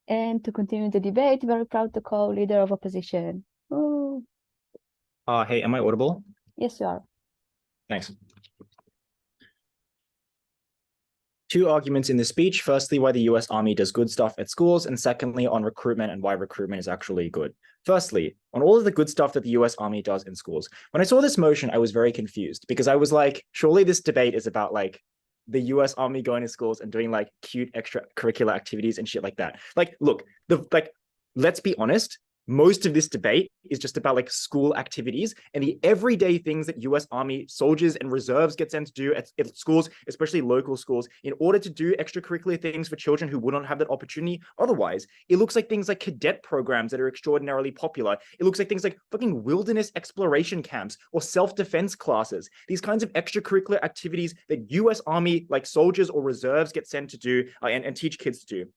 And to continue the debate, very proud to call leader of opposition. Oh, Hey, am I audible? yes, you are. Thanks. Two arguments in the speech. Firstly, why the US Army does good stuff at schools, and secondly, on recruitment and why recruitment is actually good. Firstly, on all of the good stuff that the US Army does in schools. When I saw this motion, I was very confused because I was like, surely this debate is about like the US Army going to schools and doing like cute extracurricular activities and shit like that. Like, look, let's be honest. Most of this debate is just about like school activities and the everyday things that US Army soldiers and reserves get sent to do at schools, especially local schools, in order to do extracurricular things for children who wouldn't have that opportunity otherwise. It looks like things like cadet programs that are extraordinarily popular. It looks like things like fucking wilderness exploration camps or self-defense classes. These kinds of extracurricular activities that US Army like soldiers or reserves get sent to do and teach kids to do.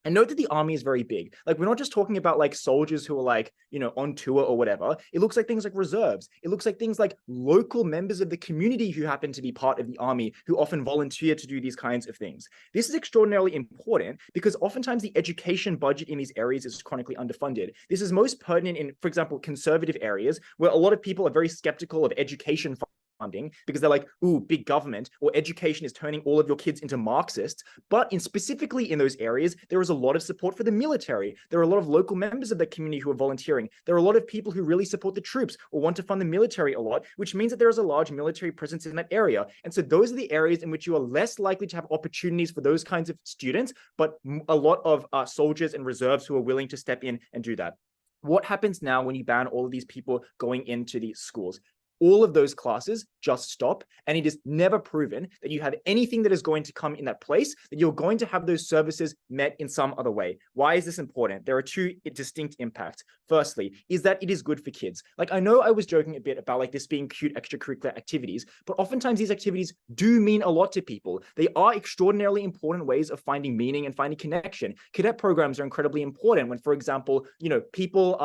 And note that the army is very big. Like, we're not just talking about like soldiers who are like, you know, on tour or whatever. It looks like things like reserves. It looks like things like local members of the community who happen to be part of the army, who often volunteer to do these kinds of things. This is extraordinarily important because oftentimes the education budget in these areas is chronically underfunded. This is most pertinent in, for example, conservative areas where a lot of people are very skeptical of education funding because they're like, ooh, big government, or education is turning all of your kids into Marxists. But specifically in those areas, there is a lot of support for the military. There are a lot of local members of the community who are volunteering. There are a lot of people who really support the troops or want to fund the military a lot, which means that there is a large military presence in that area. And so those are the areas in which you are less likely to have opportunities for those kinds of students, but a lot of soldiers and reserves who are willing to step in and do that. What happens now when you ban all of these people going into these schools? All of those classes just stop, and it is never proven that you have anything that is going to come in that place, that you're going to have those services met in some other way. Why is this important? There are two distinct impacts. Firstly, is that it is good for kids. Like, I know I was joking a bit about like this being cute extracurricular activities, but oftentimes these activities do mean a lot to people. They are extraordinarily important ways of finding meaning and finding connection. Cadet programs are incredibly important when, for example, you know, people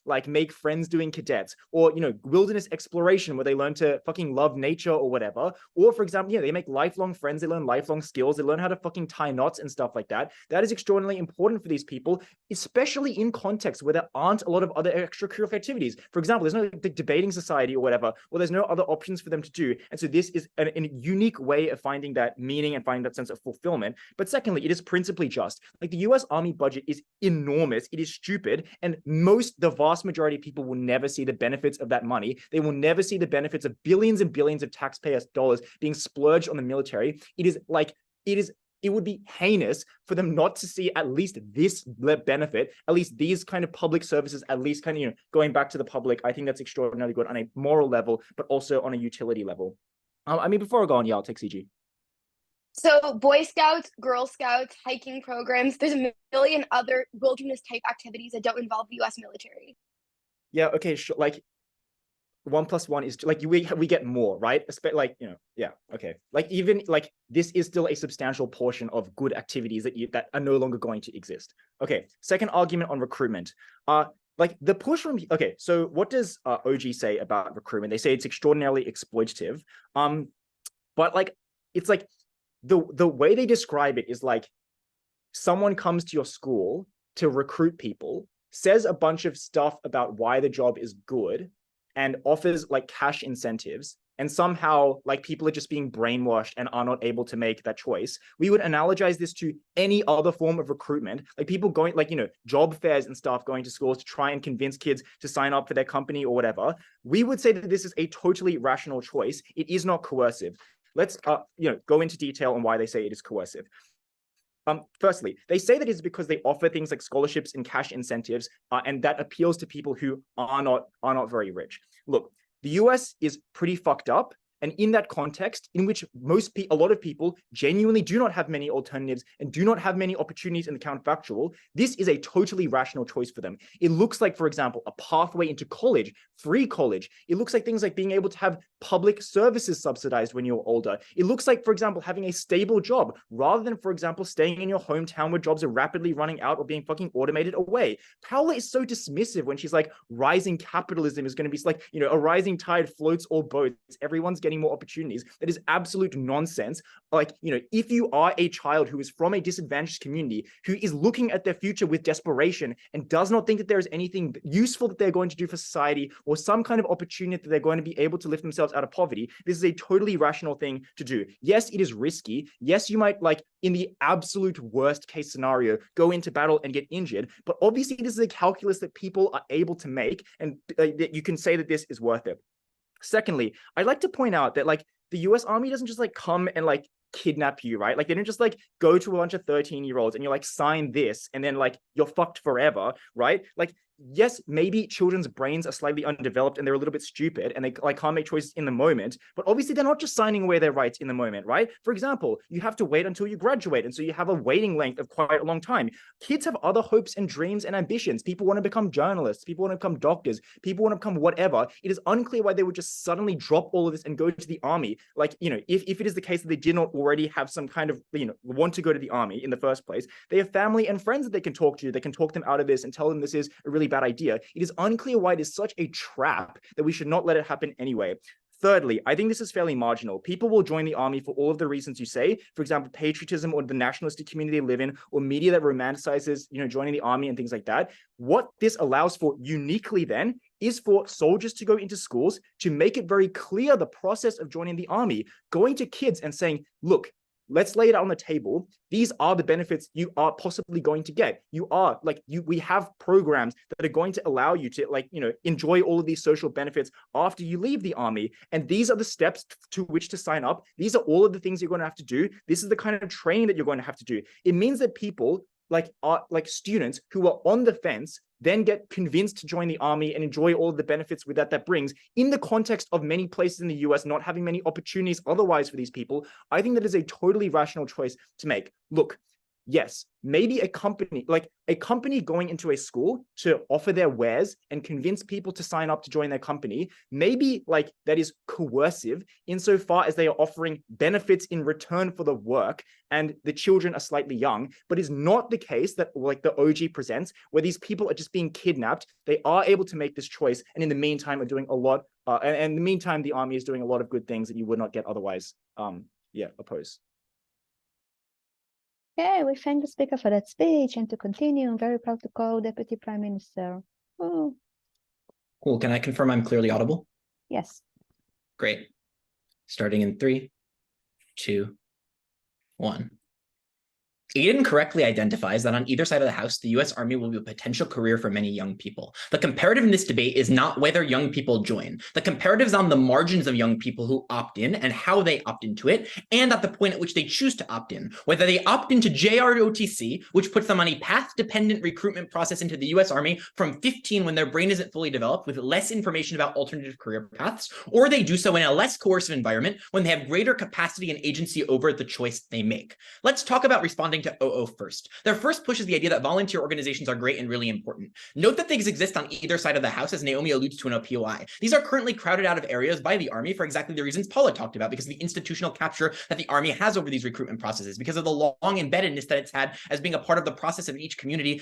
like make friends doing cadets, or, you know, wilderness exploration where they learn to fucking love nature or whatever. Or, for example, yeah, they make lifelong friends, they learn lifelong skills, they learn how to fucking tie knots and stuff like that. That is extraordinarily important for these people, especially in contexts where there aren't a lot of other extracurricular activities. For example, there's no debating society or whatever, or there's no other options for them to do. And so this is a unique way of finding that meaning and finding that sense of fulfillment. But secondly, it is principally just. Like, the US Army budget is enormous, it is stupid, and the vast majority of people will never see the benefits of that money. They will never see the benefits of billions and billions of taxpayers' dollars being splurged on the military. It would be heinous for them not to see at least this benefit, at least these kind of public services, at least kind of, you know, going back to the public. I think that's extraordinarily good on a moral level, but also on a utility level. I mean, before I go on, yeah, I'll take CG. So Boy Scouts, Girl Scouts, hiking programs, there's a million other wilderness type activities that don't involve the US military. Yeah, okay, sure. Like, 1 + 1 is like we get more, right? Like, you know, yeah, okay. Like, even like this is still a substantial portion of good activities that are no longer going to exist. Okay, second argument on recruitment. Like the push from, okay, so what does OG say about recruitment? They say it's extraordinarily exploitative. But like, it's like the way they describe it is like someone comes to your school to recruit people, says a bunch of stuff about why the job is good, and offers like cash incentives, and somehow like people are just being brainwashed and are not able to make that choice. We would analogize this to any other form of recruitment, like people going, like, you know, job fairs and stuff, going to schools to try and convince kids to sign up for their company or whatever. We would say that this is a totally rational choice. It is not coercive. Let's go into detail on why they say it is coercive. Firstly, they say that it's because they offer things like scholarships and cash incentives, and that appeals to people who are not very rich. Look, the US is pretty fucked up. And in that context, in which a lot of people genuinely do not have many alternatives and do not have many opportunities in the counterfactual, this is a totally rational choice for them. It looks like, for example, a pathway into college, free college. It looks like things like being able to have public services subsidized when you're older. It looks like, for example, having a stable job rather than, for example, staying in your hometown where jobs are rapidly running out or being fucking automated away. Paula is so dismissive when she's like, rising capitalism is going to be like, you know, a rising tide floats all boats. Everyone's getting getting more opportunities. That is absolute nonsense. Like, you know, if you are a child who is from a disadvantaged community, who is looking at their future with desperation and does not think that there is anything useful that they're going to do for society or some kind of opportunity that they're going to be able to lift themselves out of poverty, this is a totally rational thing to do. Yes, it is risky. Yes, you might, like, in the absolute worst case scenario, go into battle and get injured. But obviously, this is a calculus that people are able to make, and that you can say that this is worth it. Secondly, I'd like to point out that, like, the US Army doesn't just, like, come and, like, kidnap you, right? Like, they don't just, like, go to a bunch of 13-year-olds and you're like, sign this, and then, like, you're fucked forever, right? Like, yes, maybe children's brains are slightly undeveloped and they're a little bit stupid and they, like, can't make choices in the moment, but obviously they're not just signing away their rights in the moment, right? For example, you have to wait until you graduate, and so you have a waiting length of quite a long time. Kids have other hopes and dreams and ambitions. People want to become journalists, people want to become doctors, people want to become whatever. It is unclear why they would just suddenly drop all of this and go to the army. Like, you know, if it is the case that they did not already have some kind of, you know, want to go to the army in the first place, they have family and friends that they can talk to, they can talk them out of this and tell them this is a really bad idea. It is unclear why it is such a trap that we should not let it happen anyway. Thirdly, I think this is fairly marginal. People will join the army for all of the reasons you say, for example, patriotism or the nationalistic community they live in, or media that romanticizes, you know, joining the army and things like that. What this allows for uniquely then is for soldiers to go into schools to make it very clear the process of joining the army, going to kids and saying, look, let's lay it out on the table. These are the benefits you are possibly going to get. We have programs that are going to allow you to, like, you know, enjoy all of these social benefits after you leave the army. And these are the steps to which to sign up. These are all of the things you're going to have to do. This is the kind of training that you're going to have to do. It means that people like students who are on the fence then get convinced to join the army and enjoy all of the benefits with that brings, in the context of many places in the US not having many opportunities otherwise for these people. I think that is a totally rational choice to make. Look, yes, maybe a company going into a school to offer their wares and convince people to sign up to join their company, maybe, like, that is coercive insofar as they are offering benefits in return for the work and the children are slightly young, but is not the case that, like, the OG presents, where these people are just being kidnapped. They are able to make this choice, and in the meantime are doing a lot, and in the meantime the army is doing a lot of good things that you would not get otherwise oppose. Okay, we thank the speaker for that speech, and to continue, I'm very proud to call Deputy Prime Minister. Oh. Cool. Can I confirm I'm clearly audible? Yes. Great. Starting in 3, 2, 1. Aidon correctly identifies that on either side of the House, the U.S. Army will be a potential career for many young people. The comparative in this debate is not whether young people join. The comparative is on the margins of young people who opt in and how they opt into it, and at the point at which they choose to opt in. Whether they opt into JROTC, which puts them on a path-dependent recruitment process into the U.S. Army from 15 when their brain isn't fully developed with less information about alternative career paths, or they do so in a less coercive environment when they have greater capacity and agency over the choice they make. Let's talk about responding to OO first. Their first push is the idea that volunteer organizations are great and really important. Note that things exist on either side of the House, as Naomi alludes to in a POI. These are currently crowded out of areas by the Army for exactly the reasons Paula talked about, because of the institutional capture that the Army has over these recruitment processes, because of the long embeddedness that it's had as being a part of the process of each community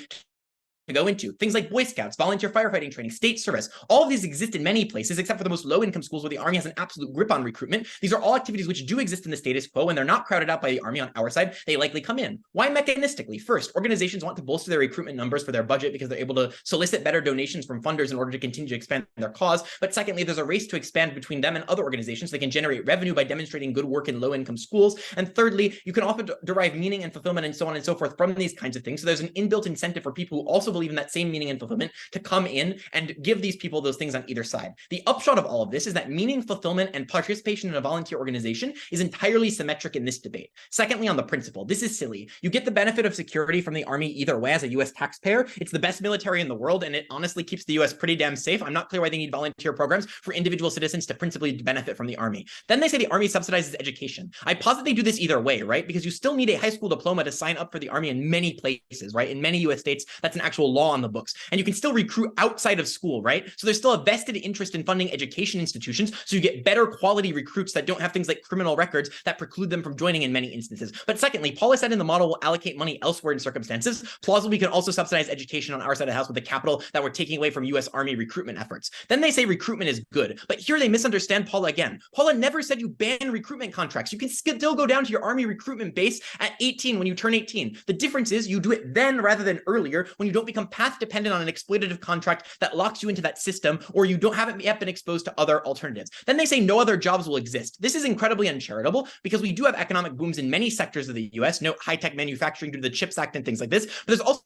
to go into. Things like Boy Scouts, volunteer firefighting training, state service, all of these exist in many places, except for the most low-income schools where the Army has an absolute grip on recruitment. These are all activities which do exist in the status quo, and they're not crowded out by the Army on our side. They likely come in. Why mechanistically? First, organizations want to bolster their recruitment numbers for their budget because they're able to solicit better donations from funders in order to continue to expand their cause. But secondly, there's a race to expand between them and other organizations so they can generate revenue by demonstrating good work in low-income schools. And thirdly, you can often derive meaning and fulfillment and so on and so forth from these kinds of things. So there's an inbuilt incentive for people who also believe in that same meaning and fulfillment to come in and give these people those things on either side. The upshot of all of this is that meaning, fulfillment, and participation in a volunteer organization is entirely symmetric in this debate. Secondly, on the principle, this is silly. You get the benefit of security from the Army either way as a US taxpayer. It's the best military in the world, and it honestly keeps the US pretty damn safe. I'm not clear why they need volunteer programs for individual citizens to principally benefit from the Army. Then they say the Army subsidizes education. I posit they do this either way, right? Because you still need a high school diploma to sign up for the Army in many places, right? In many US states, that's an actual actual law on the books, and you can still recruit outside of school, right? So there's still a vested interest in funding education institutions, so you get better quality recruits that don't have things like criminal records that preclude them from joining in many instances. But secondly, Paula said in the model will allocate money elsewhere in circumstances. Plausibly, we can also subsidize education on our side of the house with the capital that we're taking away from U.S. Army recruitment efforts. Then they say recruitment is good, but here they misunderstand Paula again. Paula never said you ban recruitment contracts. You can still go down to your Army recruitment base at 18 when you turn 18. The difference is you do it then rather than earlier, when you don't become path dependent on an exploitative contract that locks you into that system, or you haven't yet been exposed to other alternatives. Then they say no other jobs will exist. This is incredibly uncharitable because we do have economic booms in many sectors of the US, note high-tech manufacturing due to the CHIPS Act and things like this, but there's also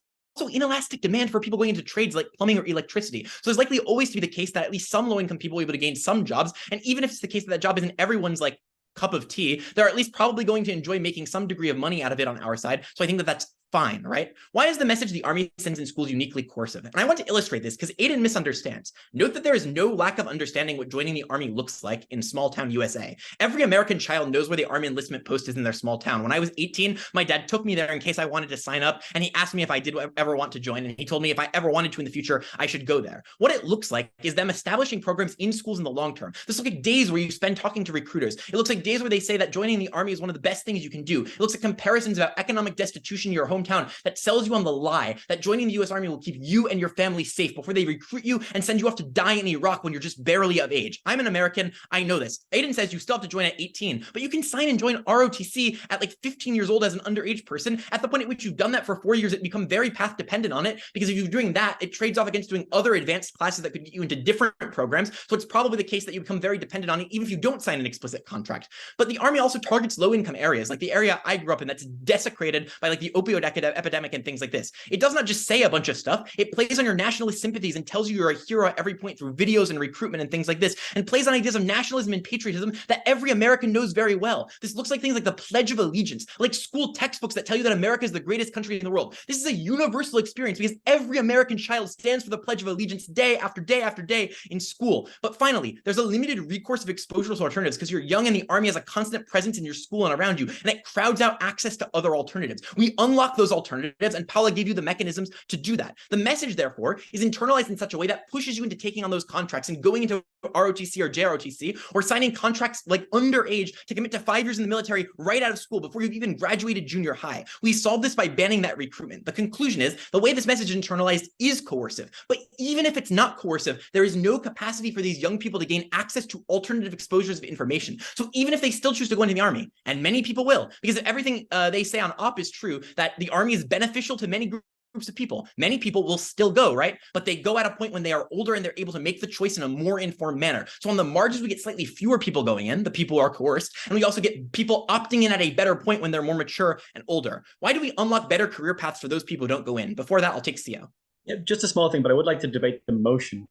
inelastic demand for people going into trades like plumbing or electricity. So there's likely always to be the case that at least some low-income people will be able to gain some jobs. And even if it's the case that that job isn't everyone's like cup of tea, they're at least probably going to enjoy making some degree of money out of it on our side. So I think that that's fine, right? Why is the message the Army sends in schools uniquely coercive? And I want to illustrate this because Aidon misunderstands. Note that there is no lack of understanding what joining the Army looks like in small town USA. Every American child knows where the Army enlistment post is in their small town. When I was 18, my dad took me there in case I wanted to sign up, and he asked me if I did ever want to join, and he told me if I ever wanted to in the future, I should go there. What it looks like is them establishing programs in schools in the long term. This looks like days where you spend talking to recruiters. It looks like days where they say that joining the Army is one of the best things you can do. It looks like comparisons about economic destitution in your hometown that sells you on the lie that joining the U.S. Army will keep you and your family safe before they recruit you and send you off to die in Iraq when you're just barely of age. I'm an American. I know this. Aidon says you still have to join at 18, but you can sign and join ROTC at like 15 years old as an underage person. At the point at which you've done that for 4 years, it become very path dependent on it, because if you're doing that, it trades off against doing other advanced classes that could get you into different programs. So it's probably the case that you become very dependent on it, even if you don't sign an explicit contract. But the Army also targets low-income areas, like the area I grew up in that's desecrated by like the opioid epidemic and things like this. It does not just say a bunch of stuff. It plays on your nationalist sympathies and tells you you're a hero at every point through videos and recruitment and things like this, and plays on ideas of nationalism and patriotism that every American knows very well. This looks like things like the Pledge of Allegiance, like school textbooks that tell you that America is the greatest country in the world. This is a universal experience because every American child stands for the Pledge of Allegiance day after day after day in school. But finally, there's a limited recourse of exposure to alternatives because you're young and the Army has a constant presence in your school and around you, and it crowds out access to other alternatives. We unlock those alternatives, and Paula gave you the mechanisms to do that. The message, therefore, is internalized in such a way that pushes you into taking on those contracts and going into ROTC or JROTC, or signing contracts like underage to commit to 5 years in the military right out of school before you've even graduated junior high. We solve this by banning that recruitment. The conclusion is the way this message is internalized is coercive. But even if it's not coercive, there is no capacity for these young people to gain access to alternative exposures of information. So even if they still choose to go into the Army, and many people will, because if everything they say on op is true, that the Army is beneficial to many groups of people, many people will still go, right? But they go at a point when they are older and they're able to make the choice in a more informed manner. So on the margins, we get slightly fewer people going in, the people who are coerced, and we also get people opting in at a better point when they're more mature and older. Why do we unlock better career paths for those people who don't go in? Before that, I'll take CO. Yeah, just a small thing, but I would like to debate the motion.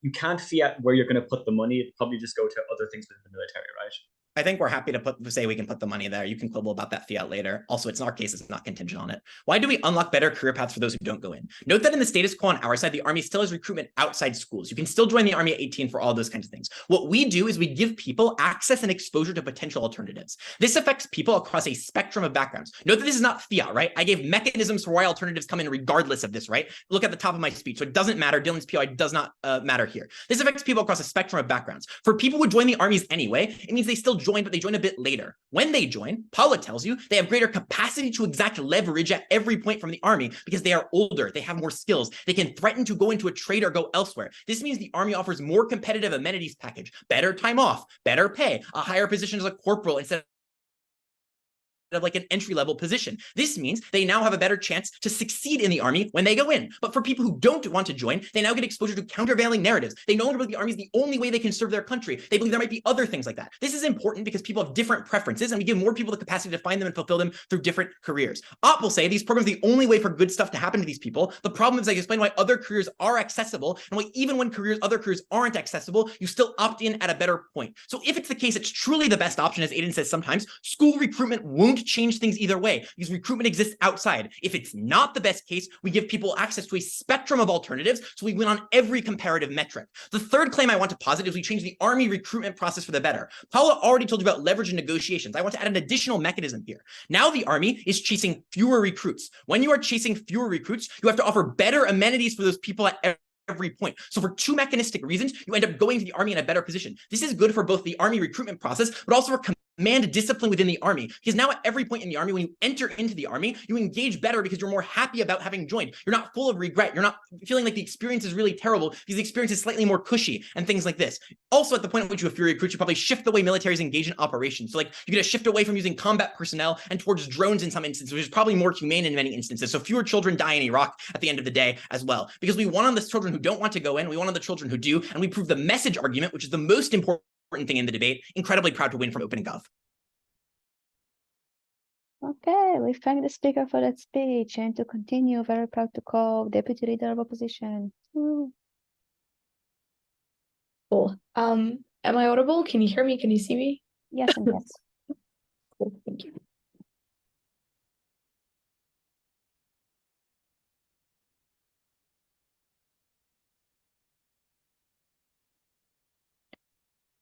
You can't fiat where you're going to put the money. It'd probably just go to other things within the military, right? I think we're happy to say we can put the money there. You can quibble about that fiat later. Also, it's in our case, it's not contingent on it. Why do we unlock better career paths for those who don't go in? Note that in the status quo on our side, the Army still has recruitment outside schools. You can still join the Army at 18 for all those kinds of things. What we do is we give people access and exposure to potential alternatives. This affects people across a spectrum of backgrounds. Note that this is not fiat, right? I gave mechanisms for why alternatives come in regardless of this, right? Look at the top of my speech. So it doesn't matter. Dylan's POI does not matter here. This affects people across a spectrum of backgrounds. For people who join the armies anyway, it means they still join, but they join a bit later. When they join, Paula tells you they have greater capacity to exact leverage at every point from the Army because they are older, they have more skills, they can threaten to go into a trade or go elsewhere. This means the Army offers more competitive amenities package, better time off, better pay, a higher position as a corporal instead of like an entry-level position. This means they now have a better chance to succeed in the Army when they go in. But for people who don't want to join, they now get exposure to countervailing narratives. They no longer believe the Army is the only way they can serve their country. They believe there might be other things like that. This is important because people have different preferences, and we give more people the capacity to find them and fulfill them through different careers. Op will say these programs are the only way for good stuff to happen to these people. The problem is I explain why other careers are accessible, and why even when other careers aren't accessible, you still opt in at a better point. So if it's the case, it's truly the best option, as Aidon says sometimes, school recruitment won't always change things either way because recruitment exists outside. If it's not the best case, we give people access to a spectrum of alternatives, so we win on every comparative metric. The third claim I want to posit is we change the army recruitment process for the better. Paula already told you about leverage and negotiations. I want to add an additional mechanism here. Now the army is chasing fewer recruits. When you are chasing fewer recruits, you have to offer better amenities for those people at every point. So for two mechanistic reasons, you end up going to the army in a better position. This is good for both the army recruitment process, but also for command discipline within the army. Because now at every point in the army, when you enter into the army, you engage better because you're more happy about having joined. You're not full of regret. You're not feeling like the experience is really terrible because the experience is slightly more cushy and things like this. Also, at the point at which you have fewer recruits, you probably shift the way militaries engage in operations. So like you're going to shift away from using combat personnel and towards drones in some instances, which is probably more humane in many instances. So fewer children die in Iraq at the end of the day as well. Because we want on the children who don't want to go in, we want on the children who do, and we prove the message argument, which is the most important thing in the debate. Incredibly proud to win from Open and Gov. Okay, we thank the speaker for that speech, and to continue, very proud to call Deputy Leader of Opposition. Woo. Cool. Am I audible? Can you hear me? Can you see me? Yes and yes. Cool, thank you.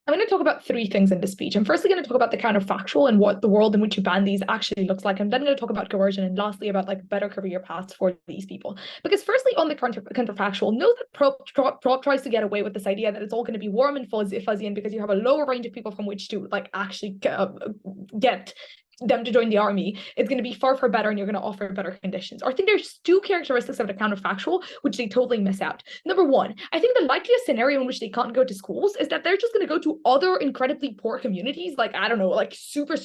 I'm going to talk about three things in this speech. I'm firstly going to talk about the counterfactual and what the world in which you ban these actually looks like. I'm then going to talk about coercion, and lastly about like better career paths for these people. Because firstly, on the counterfactual, note that Prop tries to get away with this idea that it's all going to be warm and fuzzy, and because you have a lower range of people from which to like actually get them to join the army, it's going to be far better, and you're going to offer better conditions. Or I think there's two characteristics of the counterfactual which they totally miss out. Number one, I think the likeliest scenario in which they can't go to schools is that they're just going to go to other incredibly poor communities, like I don't know, like super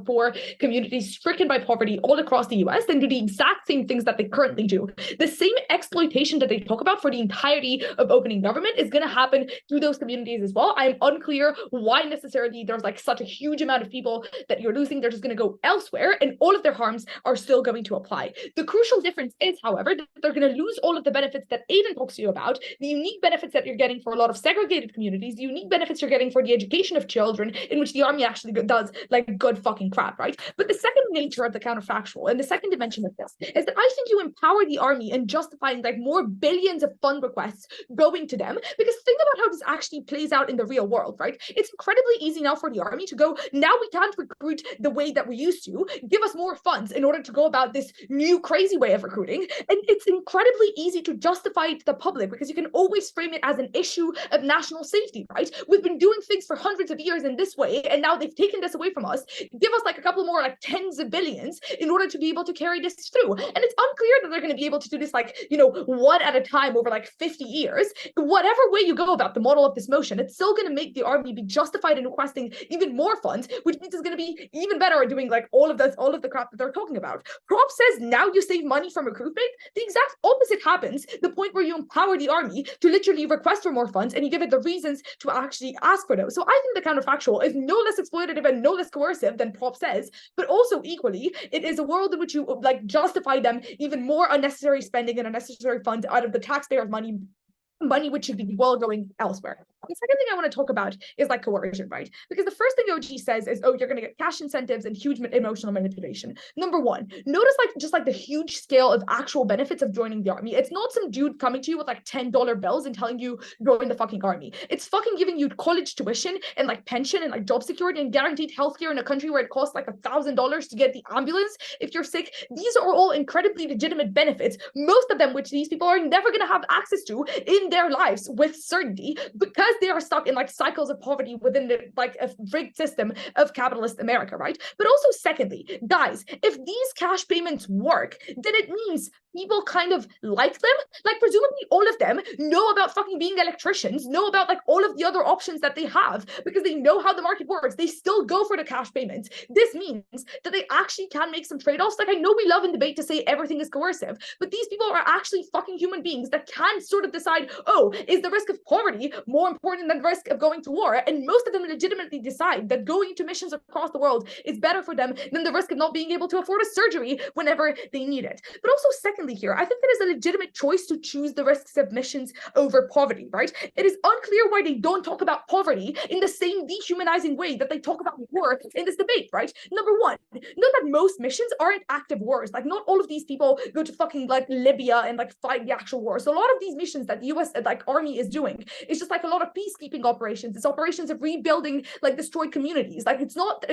poor communities stricken by poverty all across the US, and do the exact same things that they currently do. The same exploitation that they talk about for the entirety of opening government is going to happen through those communities as well. I'm unclear why necessarily there's like such a huge amount of people that you're losing. They're just going to go elsewhere, and all of their harms are still going to apply. The crucial difference is, however, that they're going to lose all of the benefits that Aidon talks to you about, the unique benefits that you're getting for a lot of segregated communities, the unique benefits you're getting for the education of children, in which the army actually does like good fucking crap, right? But the second nature of the counterfactual, and the second dimension of this, is that I think you empower the army in justifying like more billions of fund requests going to them, because think about how this actually plays out in the real world, right? It's incredibly easy now for the army to go, now we can't recruit the way that we used to, give us more funds in order to go about this new crazy way of recruiting. And it's incredibly easy to justify it to the public because you can always frame it as an issue of national safety, right? We've been doing things for hundreds of years in this way, and now they've taken this away from us. Give us like a couple more, like tens of billions, in order to be able to carry this through. And it's unclear that they're going to be able to do this like, you know, one at a time over like 50 years. Whatever way you go about the model of this motion, it's still going to make the army be justified in requesting even more funds, which means it's going to be even better at doing like all of the crap that they're talking about. Prop says now you save money from recruitment. The exact opposite happens, the point where you empower the army to literally request for more funds, and you give it the reasons to actually ask for those. So I think the counterfactual is no less exploitative and no less coercive than Prop says, but also equally, it is a world in which you like justify them even more unnecessary spending and unnecessary funds out of the taxpayers' money which should be well going elsewhere. The second thing I want to talk about is like coercion, right? Because the first thing OG says is, oh, you're going to get cash incentives and huge emotional manipulation. Number one, notice like just like the huge scale of actual benefits of joining the army. It's not some dude coming to you with like $10 bills and telling you join the fucking army. It's fucking giving you college tuition and like pension and like job security and guaranteed healthcare in a country where it costs like $1,000 to get the ambulance if you're sick. These are all incredibly legitimate benefits, most of them which these people are never going to have access to in their lives with certainty, because they are stuck in like cycles of poverty within the like a rigged system of capitalist America, right? But also secondly, guys, if these cash payments work, then it means people kind of like them. Like presumably all of them know about fucking being electricians, know about like all of the other options that they have because they know how the market works. They still go for the cash payments. This means that they actually can make some trade-offs. Like I know we love in debate to say everything is coercive, but these people are actually fucking human beings that can sort of decide, oh, is the risk of poverty more important important than the risk of going to war. And most of them legitimately decide that going to missions across the world is better for them than the risk of not being able to afford a surgery whenever they need it. But also, secondly, here, I think that is a legitimate choice to choose the risks of missions over poverty, right? It is unclear why they don't talk about poverty in the same dehumanizing way that they talk about war in this debate, right? Number one, note that most missions aren't active wars. Like, not all of these people go to fucking like Libya and like fight the actual war. So a lot of these missions that the US like army is doing is just like a lot of peacekeeping operations. It's operations of rebuilding like destroyed communities. Like, it's not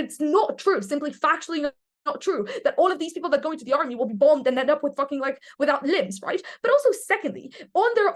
true, simply factually not true that all of these people that go into the army will be bombed and end up with fucking like without limbs, right? But also, secondly,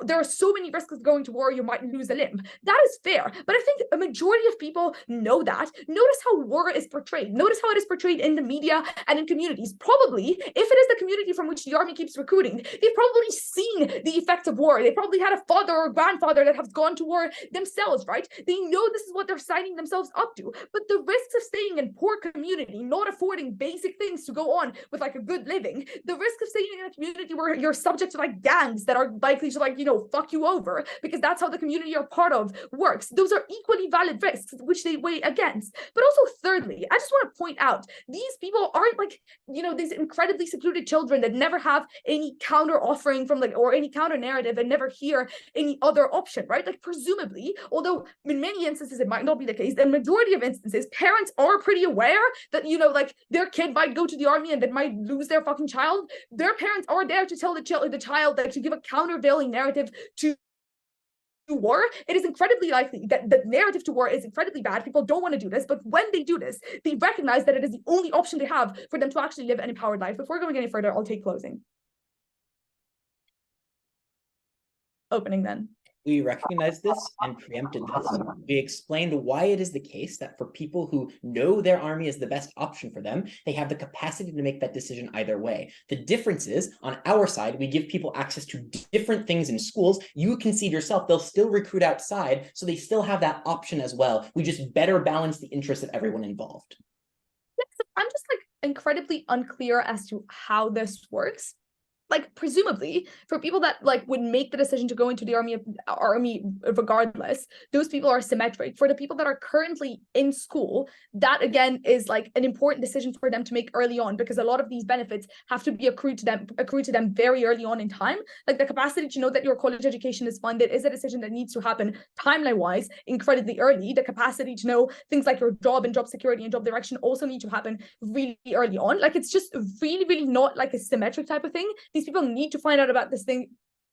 there are so many risks of going to war, you might lose a limb. That is fair, but I think a majority of people know that. Notice how war is portrayed. Notice how it is portrayed in the media and in communities. Probably, if it is the community from which the army keeps recruiting, they've probably seen the effects of war. They probably had a father or grandfather that have gone to war themselves, right? They know this is what they're signing themselves up to. But the risks of staying in poor community, not affording basic things to go on with like a good living, the risk of staying in a community where you're subject to like gangs that are likely to like, you know, fuck you over because that's how the community you're part of works, those are equally valid risks which they weigh against. But also, thirdly, I just want to point out these people aren't like, you know, these incredibly secluded children that never have any counter offering from like, or any counter narrative and never hear any other option, right? Like, presumably, although in many instances it might not be the case, in the majority of instances parents are pretty aware that, you know, like their kid might go to the army and that might lose their fucking child. Their parents are there to tell the child that to give a countervailing narrative to war. It is incredibly likely that the narrative to war is incredibly bad. People don't want to do this, but when they do this, they recognize that it is the only option they have for them to actually live an empowered life. Before going any further, I'll take closing. Opening then. We recognized this and preempted this. We explained why it is the case that for people who know their army is the best option for them, they have the capacity to make that decision either way. The difference is, on our side, we give people access to different things in schools. You concede yourself, they'll still recruit outside, so they still have that option as well. We just better balance the interests of everyone involved. I'm just like incredibly unclear as to how this works. Like, presumably, for people that like would make the decision to go into the army regardless, those people are symmetric. For the people that are currently in school, that again is like an important decision for them to make early on, because a lot of these benefits have to be accrued to them very early on in time. Like, the capacity to know that your college education is funded is a decision that needs to happen timeline-wise incredibly early. The capacity to know things like your job and job security and job direction also need to happen really early on. Like, it's just really not like a symmetric type of thing. These people need to find out about this thing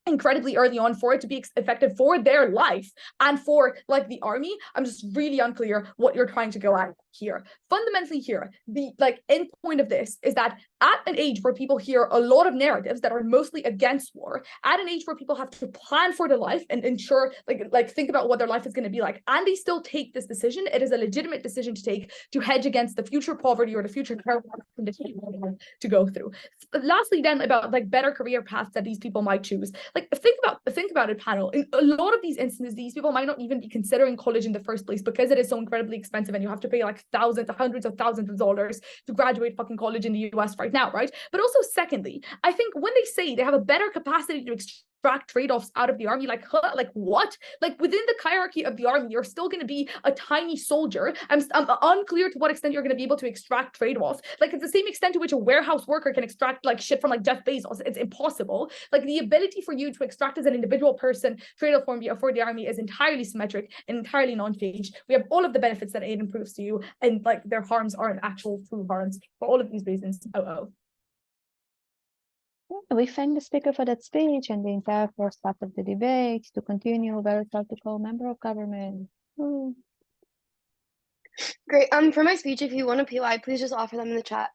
incredibly early on for it to be effective for their life and for like the army. I'm just really unclear what you're trying to go at here. Fundamentally here, the like end point of this is that at an age where people hear a lot of narratives that are mostly against war, at an age where people have to plan for their life and ensure like think about what their life is going to be like, and they still take this decision, it is a legitimate decision to take to hedge against the future poverty or the future terrible conditions to go through. Lastly, then, about like better career paths that these people might choose. Like, think about it, panel. In a lot of these instances, these people might not even be considering college in the first place because it is so incredibly expensive and you have to pay like hundreds of thousands of dollars to graduate fucking college in the US right now, right? But also, secondly, I think when they say they have a better capacity to extract trade-offs out of the army, like, huh, like what? Like, within the hierarchy of the army, you're still going to be a tiny soldier. I'm unclear to what extent you're going to be able to extract trade-offs. Like, it's the same extent to which a warehouse worker can extract like shit from like Jeff Bezos. It's impossible. Like, the ability for you to extract as an individual person trade-off for the army is entirely symmetric and entirely non-phage. We have all of the benefits that Aidon proves to you, and like their harms aren't actual true harms for all of these reasons. We thank the speaker for that speech and the entire first part of the debate. To continue, very proud to call member of government. Great. For my speech, if you want a POI, please just offer them in the chat.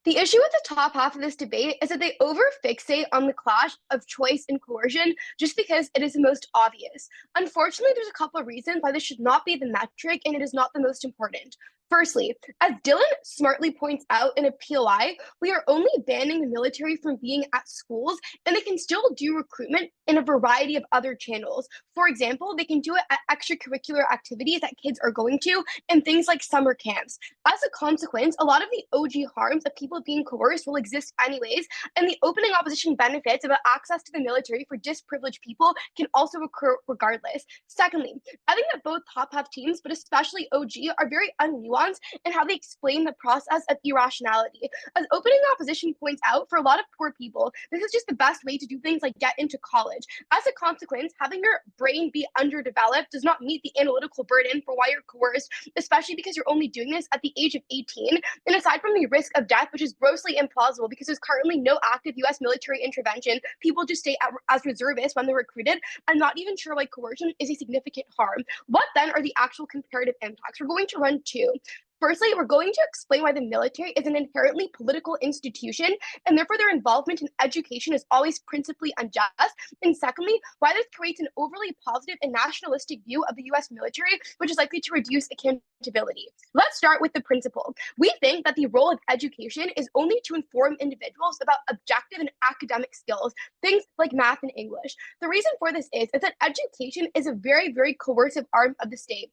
The issue with the top half of this debate is that they over-fixate on the clash of choice and coercion just because it is the most obvious. Unfortunately, there's a couple of reasons why this should not be the metric and it is not the most important. Firstly, as Dylan smartly points out in a POI, we are only banning the military from being at schools, and they can still do recruitment in a variety of other channels. For example, they can do it at extracurricular activities that kids are going to and things like summer camps. As a consequence, a lot of the OG harms of people being coerced will exist anyways, and the opening opposition benefits about access to the military for disprivileged people can also occur regardless. Secondly, I think that both top half teams, but especially OG, are very unnuanced in how they explain the process of irrationality. As opening opposition points out, for a lot of poor people, this is just the best way to do things like get into college. As a consequence, having your brain be underdeveloped does not meet the analytical burden for why you're coerced, especially because you're only doing this at the age of 18. And aside from the risk of death, which is grossly implausible because there's currently no active US military intervention, people just stay as reservists when they're recruited. I'm not even sure why coercion is a significant harm. What then are the actual comparative impacts? We're going to run two. Firstly, we're going to explain why the military is an inherently political institution, and therefore their involvement in education is always principally unjust. And secondly, why this creates an overly positive and nationalistic view of the US military, which is likely to reduce accountability. Let's start with the principle. We think that the role of education is only to inform individuals about objective and academic skills, things like math and English. The reason for this is that education is a very, very coercive arm of the state.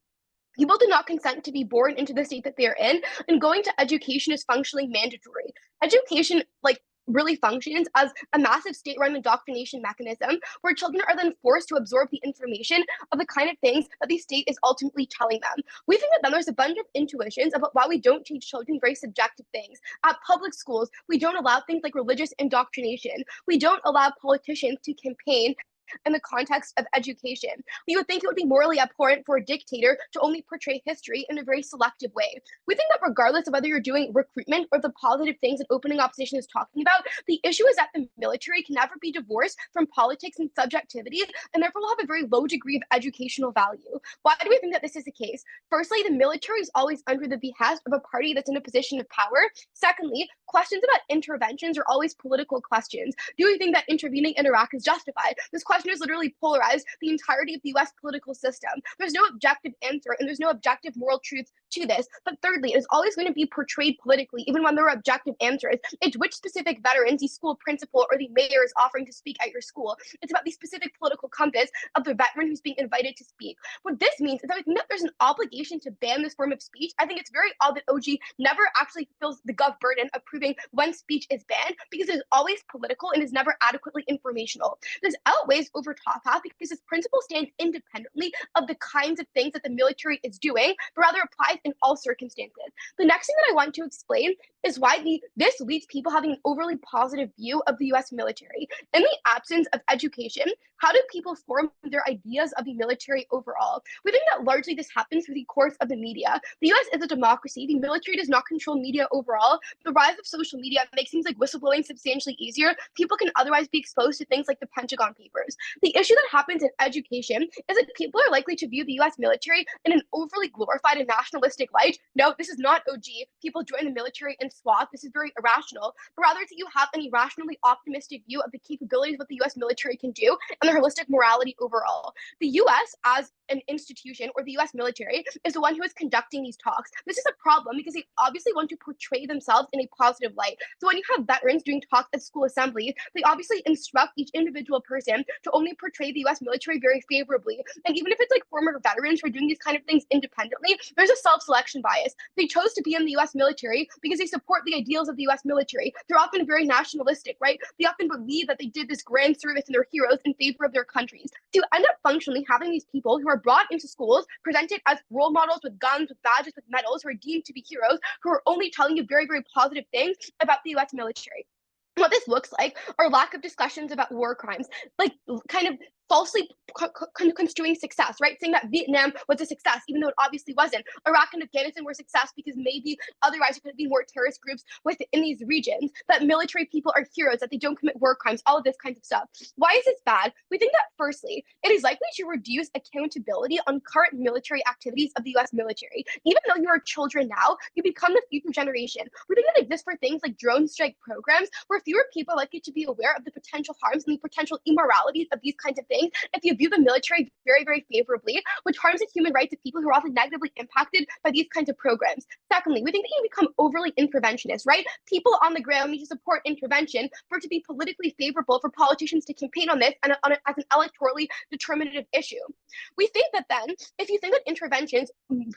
People do not consent to be born into the state that they are in, and going to education is functionally mandatory. Education, really functions as a massive state-run indoctrination mechanism where children are then forced to absorb the information of the kind of things that the state is ultimately telling them. We think that then there's a bunch of intuitions about why we don't teach children very subjective things. At public schools, we don't allow things like religious indoctrination. We don't allow politicians to campaign in the context of education. You would think it would be morally abhorrent for a dictator to only portray history in a very selective way. We think that regardless of whether you're doing recruitment or the positive things that opening opposition is talking about, the issue is that the military can never be divorced from politics and subjectivity, and therefore will have a very low degree of educational value. Why do we think that this is the case? Firstly, the military is always under the behest of a party that's in a position of power. Secondly, questions about interventions are always political questions. Do we think that intervening in Iraq is justified? This question is literally polarized the entirety of the US political system. There's no objective answer, and there's no objective moral truth to this. But thirdly, it is always going to be portrayed politically, even when there are objective answers. It's which specific veterans the school principal or the mayor is offering to speak at your school. It's about the specific political compass of the veteran who's being invited to speak. What this means is that we think that there's an obligation to ban this form of speech. I think it's very odd that OG never actually feels the gov burden of proving when speech is banned, because it is always political and is never adequately informational. This outweighs over top half because this principle stands independently of the kinds of things that the military is doing, but rather applies in all circumstances. The next thing that I want to explain is why this leads people having an overly positive view of the US military. In the absence of education, how do people form their ideas of the military overall? We think that largely this happens through the course of the media. The US is a democracy. The military does not control media overall. The rise of social media makes things like whistleblowing substantially easier. People can otherwise be exposed to things like the Pentagon Papers. The issue that happens in education is that people are likely to view the US military in an overly glorified and nationalistic light. No, this is not OG. People join the military in swath. This is very irrational. But rather, that you have an irrationally optimistic view of the capabilities of what the US military can do and the holistic morality overall. The US as an institution, or the US military, is the one who is conducting these talks. This is a problem because they obviously want to portray themselves in a positive light. So when you have veterans doing talks at school assemblies, they obviously instruct each individual person to only portray the US military very favorably. And even if it's like former veterans who are doing these kind of things independently, there's a self-selection bias. They chose to be in the US military because they support the ideals of the US military. They're often very nationalistic, right? They often believe that they did this grand service and they're heroes in favor of their countries. To end up functionally having these people who are brought into schools, presented as role models with guns, with badges, with medals, who are deemed to be heroes, who are only telling you very, very positive things about the US military. What this looks like are lack of discussions about war crimes, like kind of falsely construing success, right? Saying that Vietnam was a success, even though it obviously wasn't. Iraq and Afghanistan were a success because maybe otherwise there could be more terrorist groups within these regions, that military people are heroes, that they don't commit war crimes, all of this kind of stuff. Why is this bad? We think that firstly, it is likely to reduce accountability on current military activities of the US military. Even though you are children now, you become the future generation. We think that exists for things like drone strike programs, where fewer people are likely to be aware of the potential harms and the potential immoralities of these kinds of things if you view the military very, very favorably, which harms the human rights of people who are often negatively impacted by these kinds of programs. Secondly, we think that you become overly interventionist, right? People on the ground need to support intervention for it to be politically favorable for politicians to campaign on this and as an electorally determinative issue. We think that then, if you think that interventions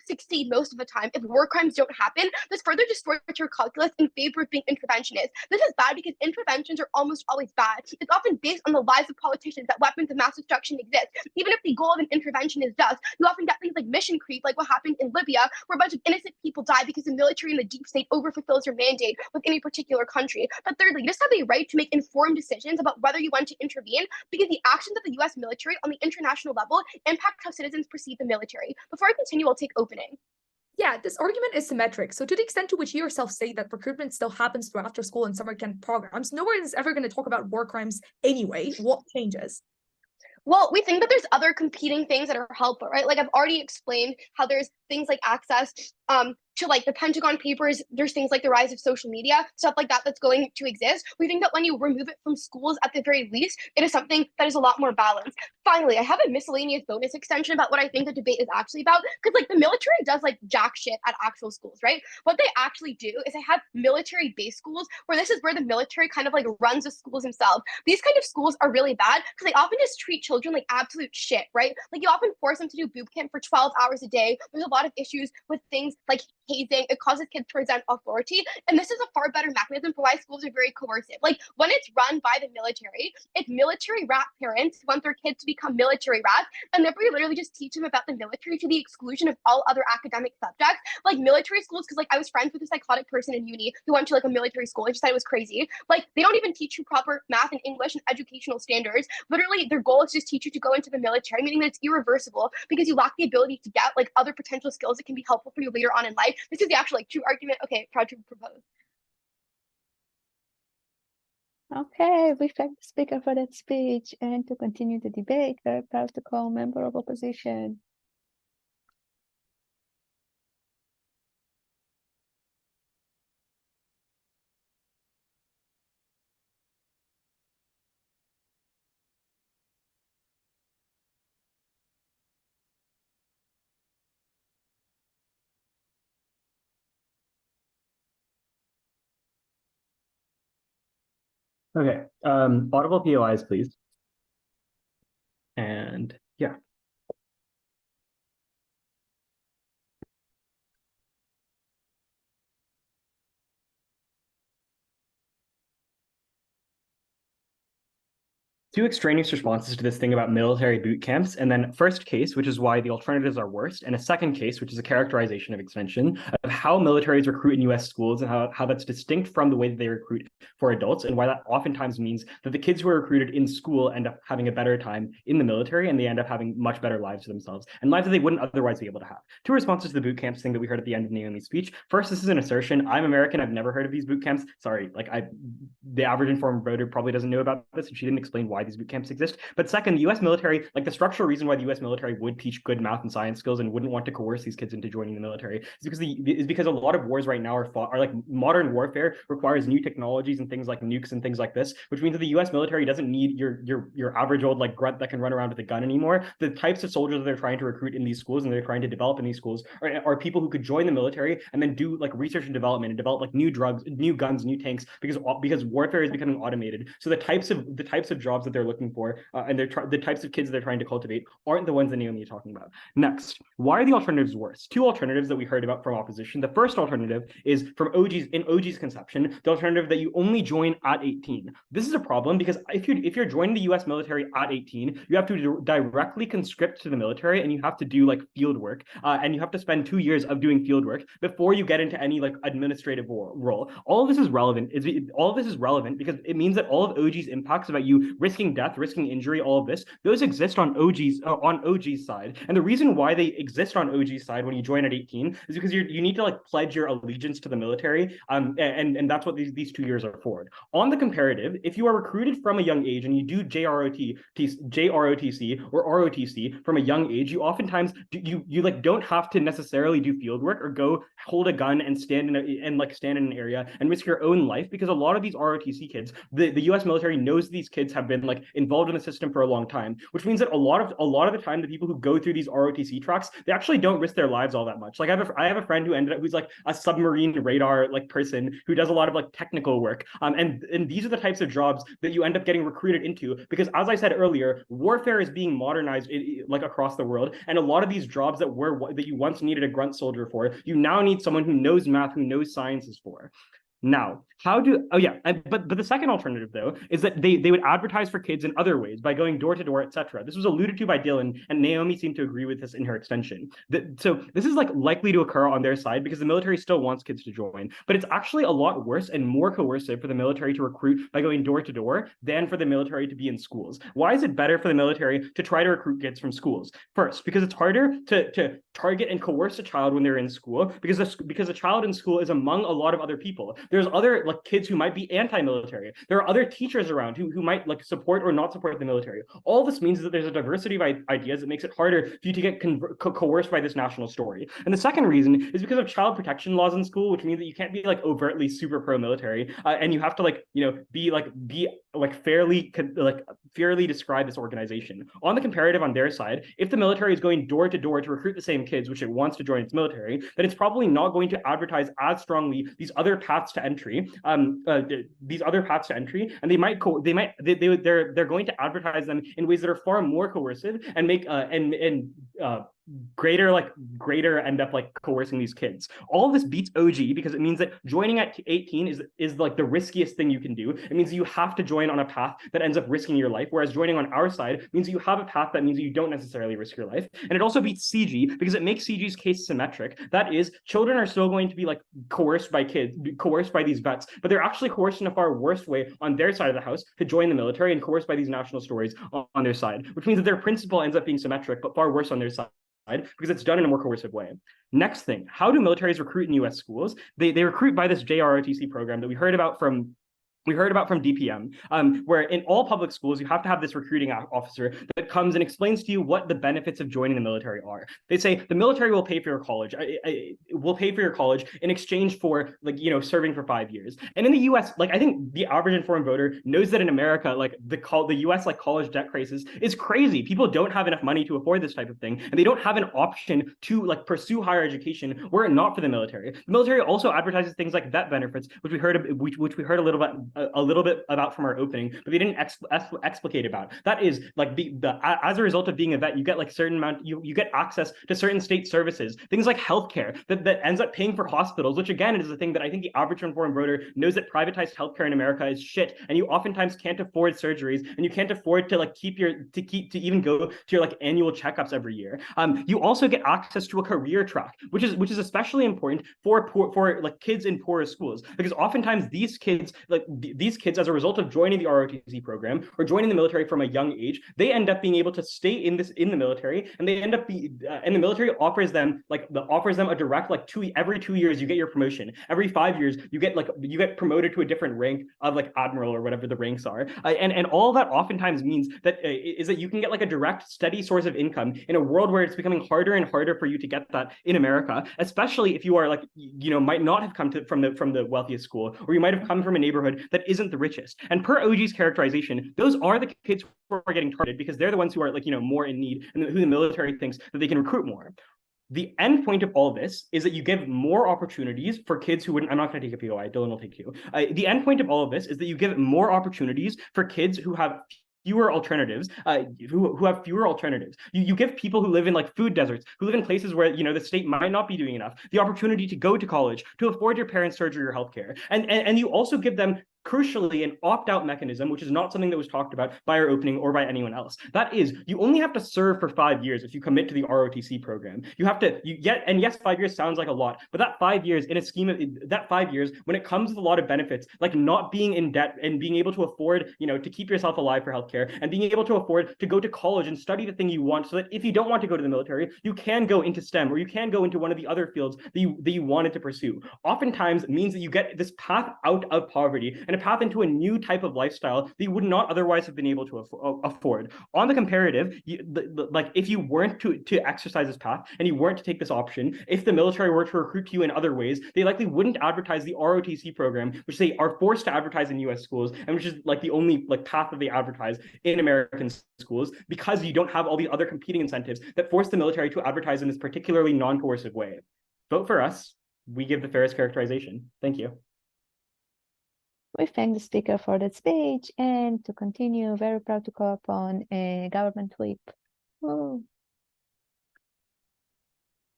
succeed most of the time, if war crimes don't happen, this further distorts your calculus in favor of being interventionist. This is bad because interventions are almost always bad. It's often based on the lies of politicians that weapons of mass destruction exist. Even if the goal of an intervention is just, you often get things like mission creep, like what happened in Libya, where a bunch of innocent people die because the military and the deep state overfulfills your mandate within a particular country. But thirdly, you just have a right to make informed decisions about whether you want to intervene, because the actions of the US military on the international level impact how citizens perceive the military. Before I continue, I'll take opening. Yeah, this argument is symmetric. So to the extent to which you yourself say that recruitment still happens through after school and summer camp programs, nowhere is ever going to talk about war crimes anyway. What changes? Well, we think that there's other competing things that are helpful, right? Like I've already explained how there's things like access to like the Pentagon Papers, there's things like the rise of social media, stuff like that that's going to exist. We think that when you remove it from schools, at the very least, it is something that is a lot more balanced. Finally, I have a miscellaneous bonus extension about what I think the debate is actually about, because like the military does like jack shit at actual schools, right? What they actually do is they have military base schools where this is where the military kind of like runs the schools themselves. These kind of schools are really bad because they often just treat children like absolute shit, right? Like you often force them to do boot camp for 12 hours a day. There's a lot of issues with things like hazing. It causes kids to resent authority. And this is a far better mechanism for why schools are very coercive. Like when it's run by the military, it's military rat parents who want their kids to become military rats, and therefore you literally just teach them about the military to the exclusion of all other academic subjects. Like military schools, because like I was friends with a psychotic person in uni who went to like a military school. I just thought it was crazy. Like they don't even teach you proper math and English and educational standards. Literally their goal is just teach you to go into the military, meaning that it's irreversible because you lack the ability to get like other potential skills that can be helpful for you later on in life. This is the actual like true argument. Okay, proud to propose. Okay, we thank the speaker for that speech, and to continue the debate, very proud to call member of opposition. Okay, audible POIs, please. And yeah. Two extraneous responses to this thing about military boot camps, and then first case, which is why the alternatives are worst, and a second case, which is a characterization of extension of how militaries recruit in US schools and how that's distinct from the way that they recruit for adults, and why that oftentimes means that the kids who are recruited in school end up having a better time in the military, and they end up having much better lives for themselves, and lives that they wouldn't otherwise be able to have. Two responses to the boot camps thing that we heard at the end of Naomi's speech. First, this is an assertion. I'm American. I've never heard of these boot camps. Sorry, like the average informed voter probably doesn't know about this, and she didn't explain why these boot camps exist. But second, the US military, like the structural reason why the US military would teach good math and science skills and wouldn't want to coerce these kids into joining the military is because a lot of wars right now are like modern warfare requires new technologies and things like nukes and things like this, which means that the US military doesn't need your average old like grunt that can run around with a gun anymore. The types of soldiers that they're trying to recruit in these schools and they're trying to develop in these schools are people who could join the military and then do like research and development and develop like new drugs, new guns, new tanks, because warfare is becoming automated. So the types of jobs that they're looking for and the types of kids they're trying to cultivate aren't the ones that Naomi is talking about. Next, why are the alternatives worse? Two alternatives that we heard about from opposition. The first alternative is from OG's conception, the alternative that you only join at 18. This is a problem because if you're joining the US military at 18, you have to directly conscript to the military and you have to do like field work and you have to spend 2 years of doing field work before you get into any like administrative role. All of this is relevant because it means that all of OG's impacts about you risking risking death, risking injury, all of this, those exist on OG's side. And the reason why they exist on OG's side when you join at 18 is because you need to like pledge your allegiance to the military. And that's what these 2 years are for. On the comparative, if you are recruited from a young age and you do JROTC or ROTC from a young age, you oftentimes you like don't have to necessarily do field work or go hold a gun and stand in an area and risk your own life, because a lot of these ROTC kids, the US military knows these kids have been like involved in the system for a long time, which means that a lot of the time the people who go through these ROTC tracks, they actually don't risk their lives all that much. Like I have a friend who's like a submarine radar like person who does a lot of like technical work. And these are the types of jobs that you end up getting recruited into, because as I said earlier, warfare is being modernized like across the world, and a lot of these jobs that you once needed a grunt soldier for, you now need someone who knows math, who knows sciences for. Now, but the second alternative though is that they would advertise for kids in other ways by going door to door, etc. This was alluded to by Dylan, and Naomi seemed to agree with this in her extension. So this is like likely to occur on their side because the military still wants kids to join, but it's actually a lot worse and more coercive for the military to recruit by going door to door than for the military to be in schools. Why is it better for the military to try to recruit kids from schools? First, because it's harder to target and coerce a child when they're in school, because a child in school is among a lot of other people. There's other like kids who might be anti-military. There are other teachers around who might like support or not support the military. All this means is that there's a diversity of ideas that makes it harder for you to get coerced by this national story. And the second reason is because of child protection laws in school, which means that you can't be like overtly super pro-military, and you have to like be fairly describe this organization. On the comparative on their side, if the military is going door to door to recruit the same kids, which it wants to join its military, then it's probably not going to advertise as strongly these other paths to entry, and they're going to advertise them in ways that are far more coercive and make greater end up like coercing these kids. All of this beats OG because it means that joining at 18 is like the riskiest thing you can do. It means you have to join on a path that ends up risking your life, whereas joining on our side means you have a path that means you don't necessarily risk your life. And it also beats CG because it makes CG's case symmetric. That is, children are still going to be like coerced by these vets, but they're actually coerced in a far worse way on their side of the house to join the military and coerced by these national stories on their side, which means that their principle ends up being symmetric, but far worse on their side, because it's done in a more coercive way. Next thing, how do militaries recruit in US schools? They recruit by this JROTC program that we heard about from DPM, where in all public schools, you have to have this recruiting officer that comes and explains to you what the benefits of joining the military are. They say the military will pay for your college. Will pay for your college in exchange for serving for 5 years. And in the US, I think the average informed voter knows that in America, the US college debt crisis is crazy. People don't have enough money to afford this type of thing, and they don't have an option to pursue higher education were it not for the military. The military also advertises things like vet benefits, which we heard a little bit about from our opening, but they didn't explicate about. That is as a result of being a vet, you get you get access to certain state services, things like healthcare that ends up paying for hospitals, which again is a thing that I think the average informed voter knows, that privatized healthcare in America is shit, and you oftentimes can't afford surgeries, and you can't afford to even go to your annual checkups every year. You also get access to a career track, which is especially important for kids in poorer schools, because oftentimes these kids as a result of joining the ROTC program or joining the military from a young age, they end up being able to stay in the military, and they end up and the military offers them a direct every 2 years you get your promotion. Every 5 years you get promoted to a different rank of admiral or whatever the ranks are, and all that oftentimes means that you can get a direct steady source of income in a world where it's becoming harder and harder for you to get that in America, especially if you are might not have come from the wealthiest school, or you might have come from a neighborhood that isn't the richest. And per OG's characterization, those are the kids who are getting targeted because they're the ones who are more in need, and who the military thinks that they can recruit more. The end point of all this is that you give more opportunities for kids who wouldn't. I'm not going to take a POI. Dylan will take you. The end point of all of this is that you give more opportunities for kids who have fewer alternatives, who have fewer alternatives. You give people who live in food deserts, who live in places where the state might not be doing enough, the opportunity to go to college, to afford your parents' surgery or healthcare, and you also give them crucially, an opt-out mechanism, which is not something that was talked about by our opening or by anyone else. That is, you only have to serve for 5 years if you commit to the ROTC program. You have to, and yes, 5 years sounds like a lot, but that 5 years in a scheme of that 5 years, when it comes with a lot of benefits, like not being in debt and being able to afford, to keep yourself alive for healthcare, and being able to afford to go to college and study the thing you want, so that if you don't want to go to the military, you can go into STEM, or you can go into one of the other fields that you wanted to pursue. Oftentimes means that you get this path out of poverty and a path into a new type of lifestyle that you would not otherwise have been able to afford. On the comparative, like if you weren't to exercise this path and you weren't to take this option, if the military were to recruit you in other ways, they likely wouldn't advertise the ROTC program, which they are forced to advertise in US schools, and which is like the only path that they advertise in American schools, because you don't have all the other competing incentives that force the military to advertise in this particularly non-coercive way. Vote for us. We give the fairest characterization. Thank you. We thank the speaker for that speech, and to continue, very proud to call upon a government whip. Oh.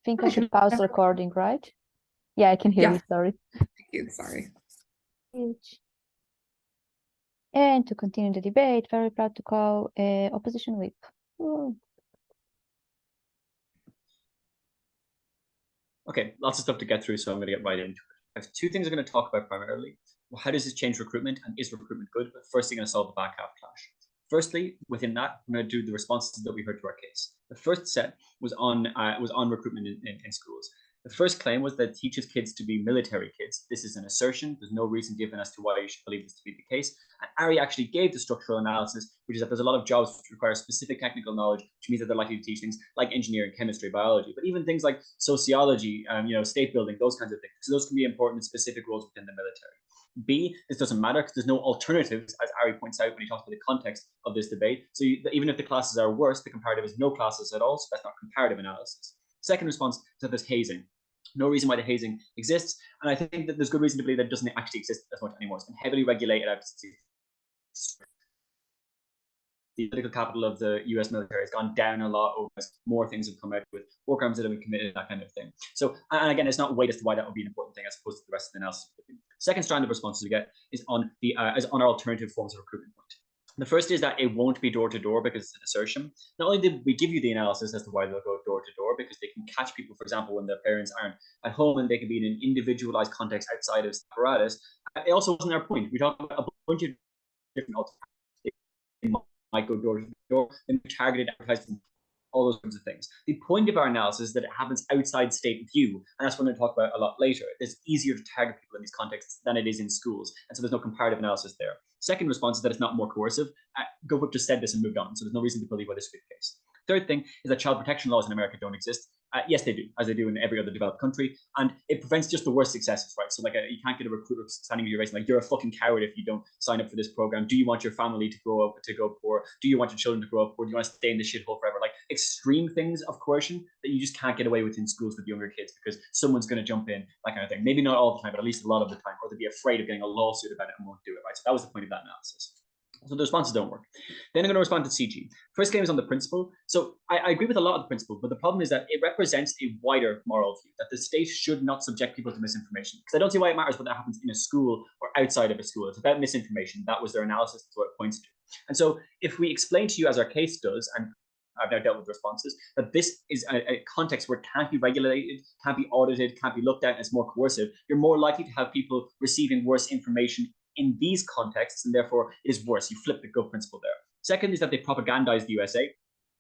Think I should pause recording, right? Yeah, I can hear you, sorry. Thank you, sorry. And to continue the debate, very proud to call a opposition whip. Oh. Okay, lots of stuff to get through, so I'm going to get right into it. I have two things I'm going to talk about primarily. Well, how does this change recruitment, and is recruitment good? But first, I'm going to solve the back half clash. Firstly, within that, I'm going to do the responses that we heard to our case. The first set was on recruitment in schools. The first claim was that teaches kids to be military kids. This is an assertion. There's no reason given as to why you should believe this to be the case. And Ari actually gave the structural analysis, which is that there's a lot of jobs which require specific technical knowledge, which means that they're likely to teach things like engineering, chemistry, biology, but even things like sociology, state building, those kinds of things. So those can be important in specific roles within the military. B, this doesn't matter because there's no alternatives, as Ari points out when he talks about the context of this debate. So even if the classes are worse, the comparative is no classes at all, so that's not comparative analysis. Second response is that there's hazing. No reason why the hazing exists, and I think that there's good reason to believe that it doesn't actually exist as much anymore. It's been heavily regulated out. The political capital of the US military has gone down a lot over more things have come out with war crimes that have been committed, that kind of thing. So, and again, it's not weight as to why that would be an important thing as opposed to the rest of the analysis. Second strand of responses we get is on our alternative forms of recruitment point. The first is that it won't be door-to-door because it's an assertion. Not only did we give you the analysis as to why they'll go door-to-door, because they can catch people, for example, when their parents aren't at home and they can be in an individualized context outside of apparatus. It also wasn't our point. We talked about a bunch of different alternatives. They might go door-to-door, and targeted advertising, all those kinds of things. The point of our analysis is that it happens outside state view, and that's what I'm going to talk about a lot later. It's easier to target people in these contexts than it is in schools, and so there's no comparative analysis there. Second response is that it's not more coercive. GovWhip just said this and moved on, so there's no reason to believe why this would be the case. Third thing is that child protection laws in America don't exist. Yes, they do, as they do in every other developed country, and it prevents just the worst successes, right? So you can't get a recruiter standing in your race like, you're a fucking coward if you don't sign up for this program. Do you want your family to go poor? Do you want your children to grow up poor? Do you want to stay in the shithole forever? Like extreme things of coercion that you just can't get away with in schools with younger kids because someone's going to jump in, that kind of thing. Maybe not all the time, but at least a lot of the time, or they'll be afraid of getting a lawsuit about it and won't do it, right? So that was the point of that analysis. So the responses don't work. Then I'm going to respond to CG. First claim is on the principle. So I agree with a lot of the principle, but the problem is that it represents a wider moral view that the state should not subject people to misinformation. Because I don't see why it matters whether that happens in a school or outside of a school. It's about misinformation. That was their analysis. That's what it points to. And so if we explain to you, as our case does, and I've now dealt with responses, that this is a context where it can't be regulated, can't be audited, can't be looked at, and it's more coercive, you're more likely to have people receiving worse information in these contexts, and therefore it is worse. You flip the Gov principle there. Second is that they propagandize the USA.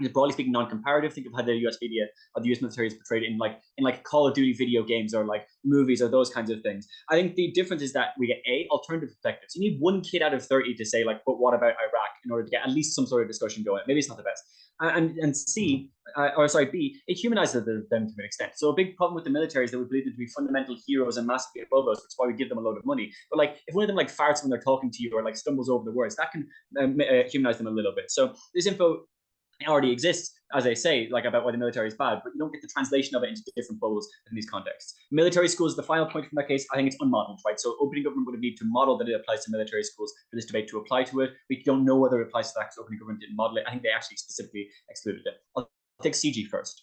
It's broadly speaking non-comparative. Think of how the US media or the US military is portrayed in like Call of Duty video games or like movies or those kinds of things. I think the difference is that we get alternative perspectives. You need one kid out of 30 to say like, but what about Iraq, in order to get at least some sort of discussion going. Maybe it's not the best. And B, it humanizes them to an extent. So a big problem with the military is that we believe them to be fundamental heroes and massively above us, which is why we give them a load of money. But like, if one of them like farts when they're talking to you or like stumbles over the words, that can humanize them a little bit. So this info already exists, as I say, like about why the military is bad, but you don't get the translation of it into different bubbles in these contexts. Military schools, the final point from that case, I think it's unmodeled, right? So opening government would need to model that it applies to military schools for this debate to apply to it. We don't know whether it applies to that because opening government didn't model it. I think they actually specifically excluded it. I'll take CG first.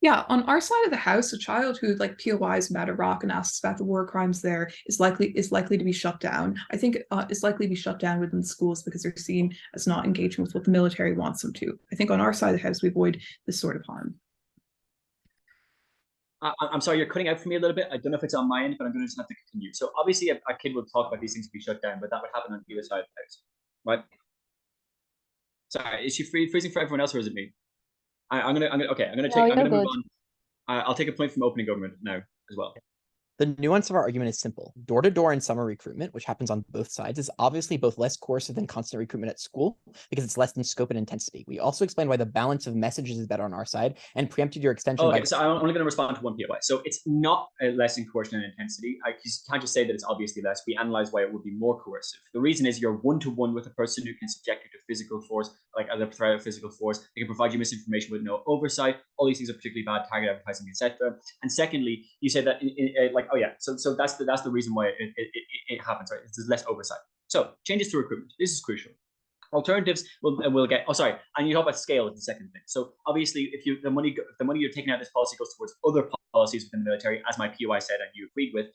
Yeah, on our side of the house, a child who like POIs about Iraq and asks about the war crimes there is likely to be shut down. I think is likely to be shut down within schools because they're seen as not engaging with what the military wants them to. I think on our side of the house, we avoid this sort of harm. I'm sorry, you're cutting out for me a little bit. I don't know if it's on my end, but I'm going to just have to continue. So obviously, a kid would talk about these things to be shut down, but that would happen on either side of the house, right? Sorry, is she freezing for everyone else, or is it me? I'm gonna move on. I'll take a point from opening government now as well. The nuance of our argument is simple. Door-to-door and summer recruitment, which happens on both sides, is obviously both less coercive than constant recruitment at school because it's less in scope and intensity. We also explained why the balance of messages is better on our side and preempted your extension. Okay, so I'm only going to respond to one POI. So it's not less in coercion and intensity. I can't just say that it's obviously less. We analyze why it would be more coercive. The reason is you're one-to-one with a person who can subject you to physical force, like as a threat of physical force. They can provide you misinformation with no oversight. All these things are particularly bad, target advertising, etc. And secondly, you say that so that's the reason why it happens, right? There's less oversight. So changes to recruitment. This is crucial. Alternatives will get. Oh, sorry. And you talk about scale is the second thing. So obviously, if the money you're taking out of this policy goes towards other policies within the military, as my POI said and you agreed with,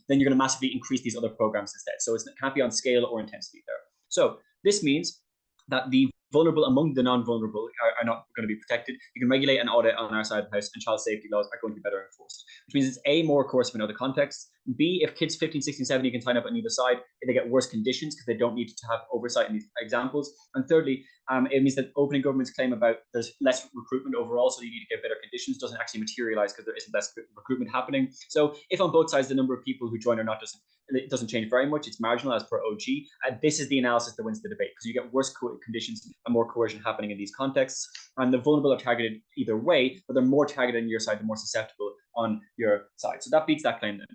then you're going to massively increase these other programs instead. So it can't be on scale or intensity there. So this means that the vulnerable among the non-vulnerable are not going to be protected. You can regulate and audit on our side of the house, and child safety laws are going to be better enforced, which means it's A, more coercive in other contexts. B, if kids 15, 16, 17 can sign up on either side, they get worse conditions because they don't need to have oversight in these examples. And thirdly, it means that opening government's claim about there's less recruitment overall, so you need to get better conditions, doesn't actually materialize because there isn't less recruitment happening. So if on both sides the number of people who join or not doesn't change very much, it's marginal as per OG. This is the analysis that wins the debate because you get worse conditions and more coercion happening in these contexts. And the vulnerable are targeted either way, but they're more targeted on your side, they're more susceptible on your side. So that beats that claim then.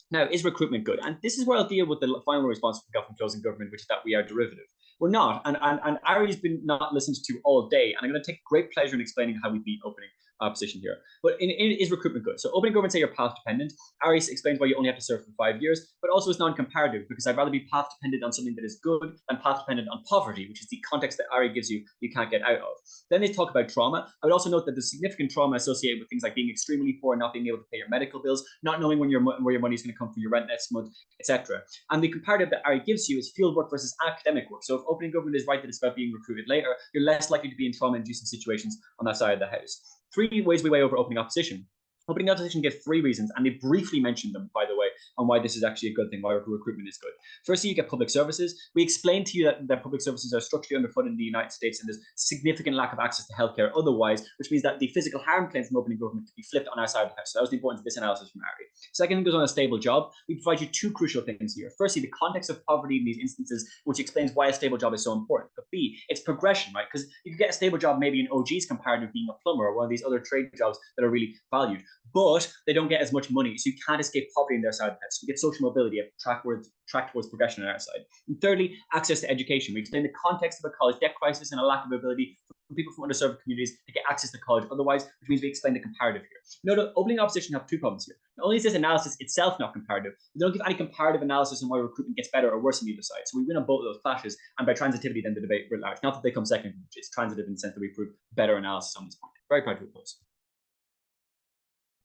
Now, is recruitment good? And this is where I'll deal with the final response we got from closing government, which is that we are derivative. We're not. And Ari's been not listened to all day. And I'm going to take great pleasure in explaining how we beat opening position here. But is recruitment good? So opening government say you're path dependent. Ari explains why you only have to serve for 5 years, but also it's non-comparative because I'd rather be path dependent on something that is good than path dependent on poverty, which is the context that Ari gives you can't get out of. Then they talk about trauma. I would also note that there's significant trauma associated with things like being extremely poor, not being able to pay your medical bills, not knowing where your money is going to come from your rent next month, etc. And the comparative that Ari gives you is field work versus academic work. So if opening government is right that it's about being recruited later, you're less likely to be in trauma-inducing situations on that side of the house. 3 ways we weigh over opening opposition. Opening opposition gives 3 reasons, and they briefly mentioned them, by the way, on why this is actually a good thing, why recruitment is good. Firstly, you get public services. We explained to you that public services are structurally underfunded in the United States, and there's significant lack of access to healthcare otherwise, which means that the physical harm claims from opening government can be flipped on our side of the house. So that was the importance of this analysis from Ari. Second, goes on a stable job. We provide you 2 crucial things here. Firstly, the context of poverty in these instances, which explains why a stable job is so important. But B, it's progression, right? Because you can get a stable job maybe in OG's comparative being a plumber or one of these other trade jobs that are really valued, but they don't get as much money, so you can't escape poverty on their side of the house. So you get social mobility, track towards progression on our side. And thirdly, access to education. We explain the context of a college debt crisis and a lack of ability for people from underserved communities to get access to college otherwise, which means we explain the comparative here. Note, opening opposition have 2 problems here. Not only is this analysis itself not comparative, they don't give any comparative analysis on why recruitment gets better or worse on either side. So we win on both of those clashes, and by transitivity, then the debate writ large. Not that they come second, it's transitive in the sense that we prove better analysis on this point. Very proud to oppose.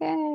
Yay.